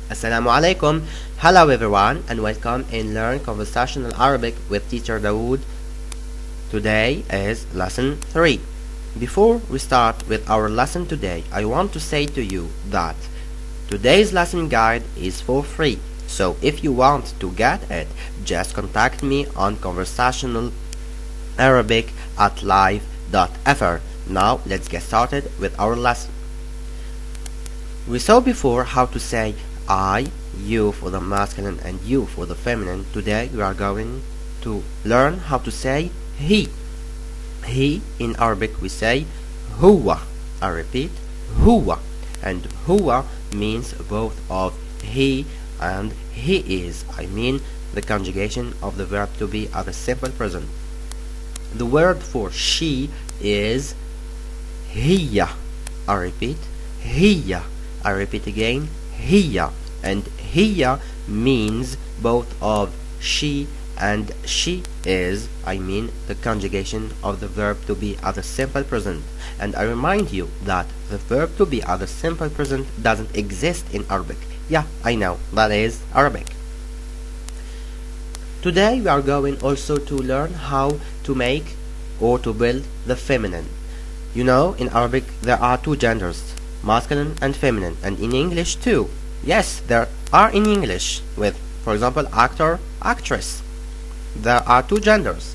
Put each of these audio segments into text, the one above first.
Assalamu alaikum. Hello everyone and welcome in Learn Conversational Arabic with Teacher Dawood. Today is lesson 3. Before we start with our lesson today, I want to say to you that today's lesson guide is for free. So if you want to get it, just contact me on conversationalarabic@live.fr. Now let's get started with our lesson. We saw before how to say I, you for the masculine and you for the feminine. Today we are going to learn how to say he. He in Arabic we say huwa. I repeat, huwa. And huwa means both of he and he is. I mean the conjugation of the verb to be at the simple present. The word for she is hiya. I repeat, hiya. I repeat again, hiya. And hiya means both of she and she is. I mean the conjugation of the verb to be at the simple present. And I remind you that the verb to be at the simple present doesn't exist in Arabic. Yeah, I know, that is Arabic. Today we are going also to learn how to make or to build the feminine. You know, in Arabic there are two genders, masculine and feminine, and in English too. Yes, there are in English with, for example, actor, actress. There are two genders.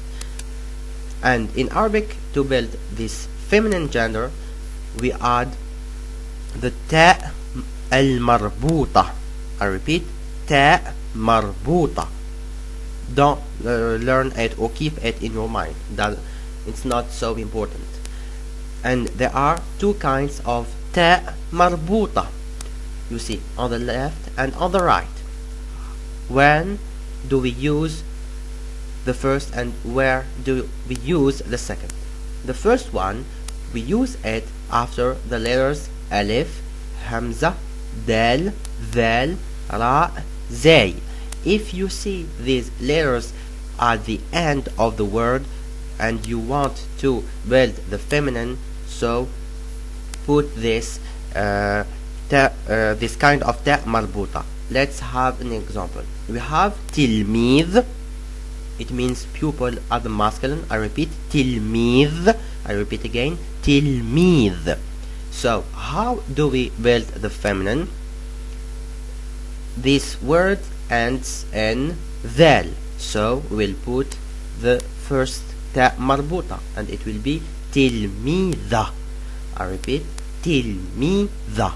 And in Arabic, to build this feminine gender, we add the ta' al-marbuta. I repeat, ta' marbuta. Don't learn it or keep it in your mind. That it's not so important. And there are two kinds of ta' marbuta. You see, on the left and on the right. When do we use the first and where do we use the second? The first one, we use it after the letters alif, hamza, dal, dhal, ra, zay. If you see these letters at the end of the word and you want to build the feminine, so put this this kind of ta' marbuta. Let's have an example. We have tilmid. It means pupil at the masculine. I repeat, tilmid. I repeat again, tilmid. So how do we build the feminine? This word ends in dhal, so we'll put the first ta' marbuta and it will be tilmida. I repeat, tilmida.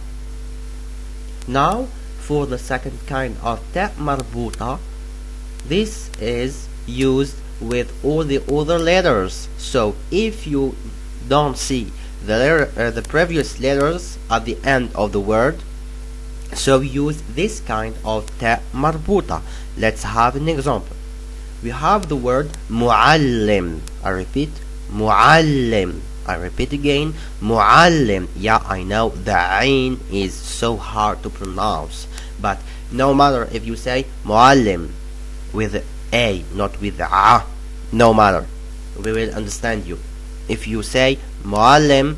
Now for the second kind of ta' marbuta, this is used with all the other letters. So if you don't see the previous letters at the end of the word, so use this kind of ta' marbuta. Let's have an example. We have the word muallim. I repeat, muallim. I repeat again, muallim. Yeah, I know the ain is so hard to pronounce, but no matter if you say muallim with a, not with a, no matter, we will understand you. If you say muallim,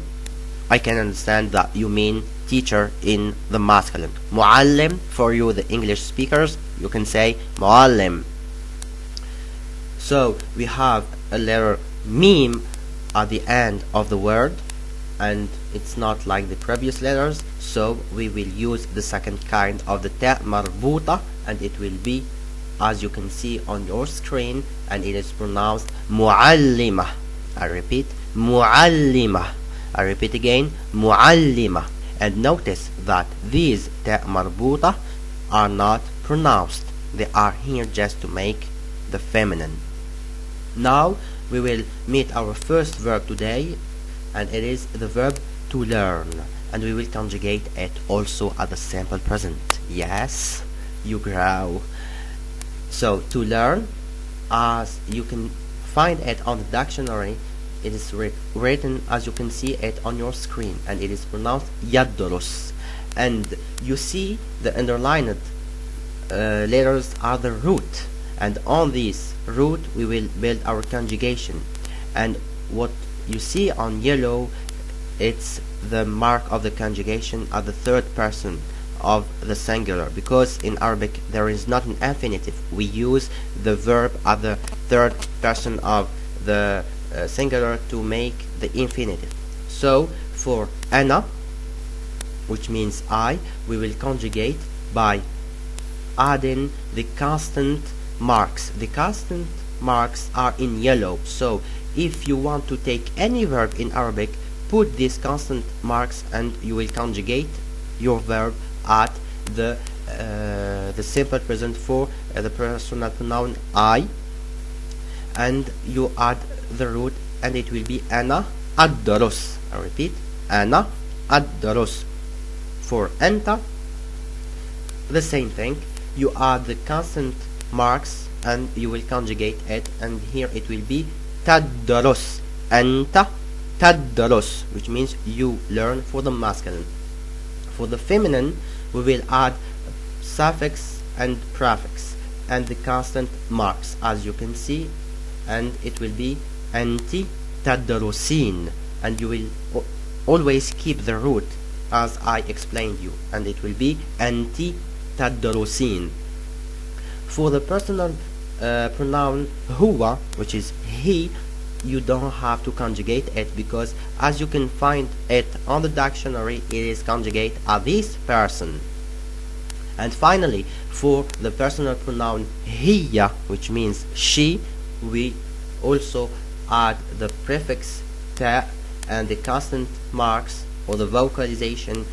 I can understand that you mean teacher in the masculine. Muallim, for you the English speakers, you can say muallim. So we have a letter mim at the end of the word and it's not like the previous letters, so we will use the second kind of the ta' marbuta and it will be, as you can see on your screen, and it is pronounced muallima. I repeat, muallima. I repeat again, muallima. And notice that these ta' marbuta are not pronounced. They are here just to make the feminine. Now we will meet our first verb today, and it is the verb to learn, and we will conjugate it also at the simple present. Yes, you grow. So to learn, as you can find it on the dictionary, it is written as you can see it on your screen, and it is pronounced yadrus. And you see the underlined letters are the root, and on this root we will build our conjugation. And what you see on yellow, it's the mark of the conjugation at the third person of the singular, because in Arabic there is not an infinitive. We use the verb at the third person of the singular to make the infinitive. So for ana, which means I, we will conjugate by adding the constant marks. The constant marks are in yellow, so if you want to take any verb in Arabic, put these constant marks and you will conjugate your verb at the simple present for the personal pronoun I, and you add the root and it will be ana adrus. I repeat, ana adrus. For anta, the same thing, you add the constant marks and you will conjugate it, and here it will be tadrus. Anta tadrus, which means you learn for the masculine. For the feminine, we will add suffix and prefix and the constant marks, as you can see, and it will be anti tadrusin, and you will always keep the root as I explained you, and it will be anti tadrusin. For the personal pronoun huwa, which is he, you don't have to conjugate it, because as you can find it on the dictionary, it is conjugate as this person. And finally, for the personal pronoun hiya, which means she, we also add the prefix ta and the constant marks or the vocalization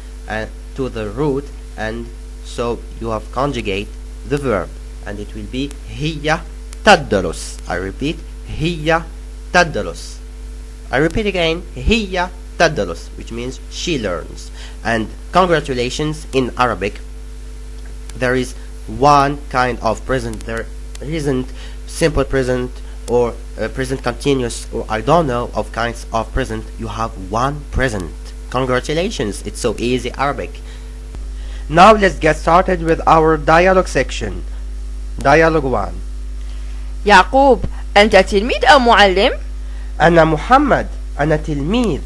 to the root, and so you have conjugate the verb, and it will be hiya tadrus. I repeat, hiya tadrus. I repeat again, hiya tadrus, which means she learns. And congratulations in Arabic, there is one kind of present. There isn't simple present or present continuous, or I don't know of kinds of present. You have one present. Congratulations, it's so easy Arabic. Now let's get started with our dialogue section. Dialogue 1. يعقوب، أنت تلميذ أو معلم؟ أنا محمد، أنا تلميذ.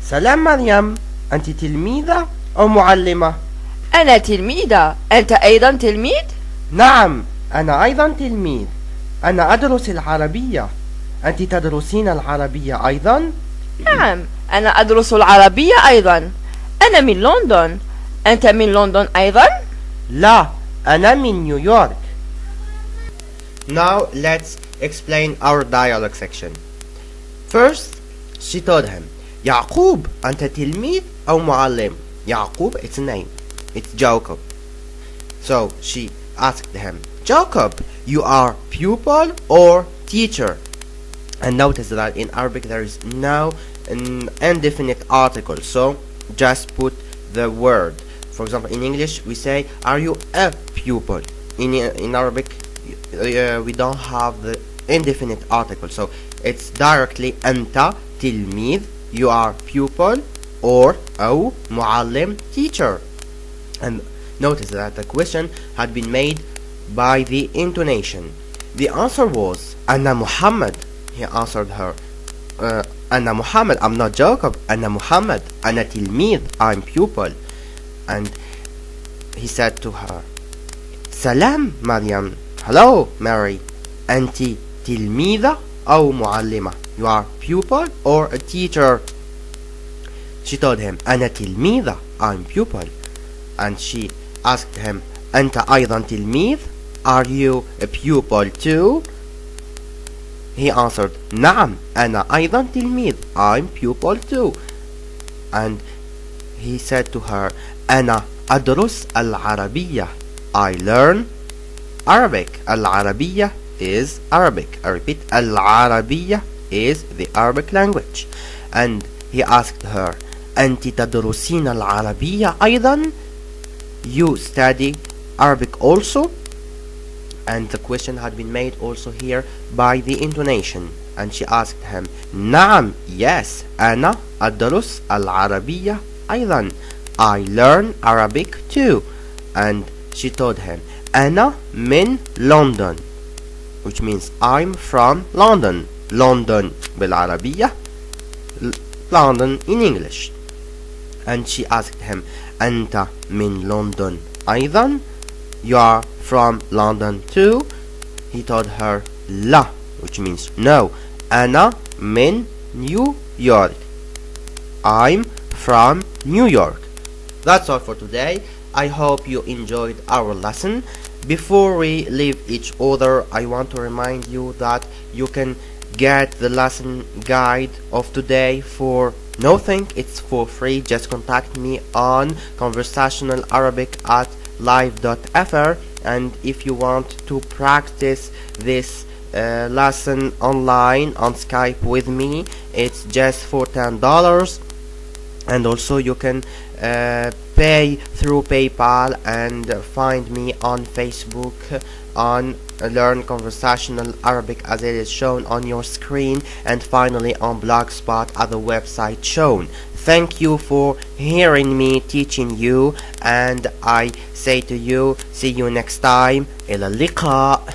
سلام مريم، أنت تلميذة أو معلمة؟ أنا تلميذة، أنت أيضا تلميذ؟ نعم، أنا أيضا تلميذ. أنا أدرس العربية. أنت تدرسين العربية أيضا؟ نعم، أنا أدرس العربية أيضا. أنا من لندن، أنت من لندن أيضا؟ لا، أنا من نيويورك. Now let's explain our dialogue section. First, she told him, يعقوب، أنت تلميذ أو معلم؟ يعقوب, it's a name. It's Jacob. So she asked him, Jacob, you are pupil or teacher? And notice that in Arabic there is no indefinite article, so just put the word. For example, in English we say, are you a pupil? In Arabic we don't have the indefinite article, so it's directly anta tilmid, you are pupil, or أو معلم, teacher. And notice that the question had been made by the intonation. The answer was أنا محمد. He answered her, أنا محمد, I'm not Jacob. أنا محمد, أنا تلميذ, I'm pupil. And he said to her, سلام مريم, hello Mary, أنت تلميذة أو معلمة? You are pupil or a teacher? She told him, أنا تلميذة, I'm pupil. And she asked him, أنت أيضا تلميذ? Are you a pupil too? He answered, نعم, أنا أيضا تلميذ, I'm pupil too. And he said to her, أنا أدرس العربية, I learn Arabic. العربية is Arabic. I repeat, العربية is the Arabic language. And he asked her, أنت تدرسين العربية أيضا? You study Arabic also? And the question had been made also here by the intonation. And she asked him, نعم, yes, أنا أدرس العربية أيضا, I learn Arabic too. And she told him, أنا من London, which means I'm from London. London بالعربية, London in English. and she asked him, أنت من لندن أيضا? You are from London too? He told her لا, which means no. أنا من New York. I'm from New York. That's all for today. I hope you enjoyed our lesson. Before we leave each other, I want to remind you that you can get the lesson guide of today for nothing. It's for free. Just contact me on conversationalarabic@live.fr, and if you want to practice this lesson online on Skype with me, it's just for $10. And also you can pay through PayPal and find me on Facebook on Learn Conversational Arabic as it is shown on your screen, and finally on Blogspot at the website shown. Thank you for hearing me teaching you, and I say to you, see you next time. إلى اللقاء.